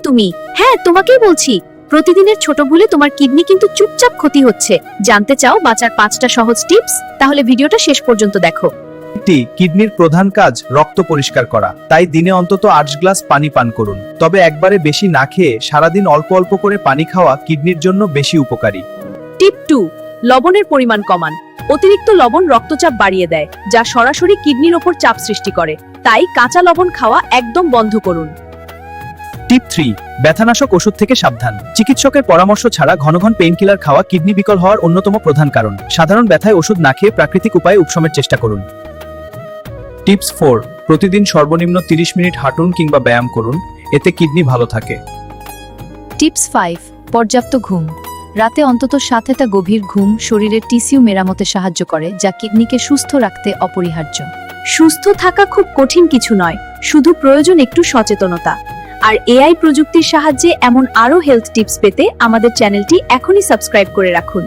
তুমি? হ্যাঁ, তোমাকেই বলছি। প্রতিদিনের ছোট ভুলে তোমার কিডনি কিন্তু চুপচাপ ক্ষতি হচ্ছে। জানতে চাও বাঁচার 5টা সহজ টিপস? তাহলে ভিডিওটা শেষ পর্যন্ত দেখো। কিডনির প্রধান কাজ রক্ত পরিষ্কার করা, তাই দিনে অন্তত 8 গ্লাস পানি পান করুন। তবে একবারে বেশি না খেয়ে সারাদিন অল্প অল্প করে পানি খাওয়া কিডনির জন্য বেশি উপকারী। টিপ 2, লবণের পরিমাণ কমান। অতিরিক্ত লবণ রক্তচাপ বাড়িয়ে দেয়, যা সরাসরি কিডনির ওপর চাপ সৃষ্টি করে। তাই কাঁচা লবণ খাওয়া একদম বন্ধ করুন। টিপ 3, ব্যথানাশক ওষুধ থেকে সাবধান। চিকিৎসকের পরামর্শ ছাড়া ঘন ঘন পেইনকিলার খাওয়া কিডনি বিকল হওয়ার অন্যতম প্রধান কারণ। সাধারণ ব্যথায় ওষুধ না খেয়ে প্রাকৃতিক উপায়ে উপশমের চেষ্টা করুন। টিপস 4, প্রতিদিন সর্বনিম্ন 30 মিনিট হাঁটুন কিংবা ব্যায়াম করুন, এতে কিডনি ভালো থাকে। টিপস 5, পর্যাপ্ত ঘুম। রাতে অন্তত 7টা গভীর ঘুম শরীরের টিস্যু মেরামতে সাহায্য করে, যা কিডনিকে সুস্থ রাখতে অপরিহার্য। সুস্থ থাকা খুব কঠিন কিছু নয়, শুধু প্রয়োজন একটু সচেতনতা। আর এআই প্রযুক্তির সাহায্যে এমন আরো হেলথ টিপস পেতে আমাদের চ্যানেলটি এখনই সাবস্ক্রাইব করে রাখুন।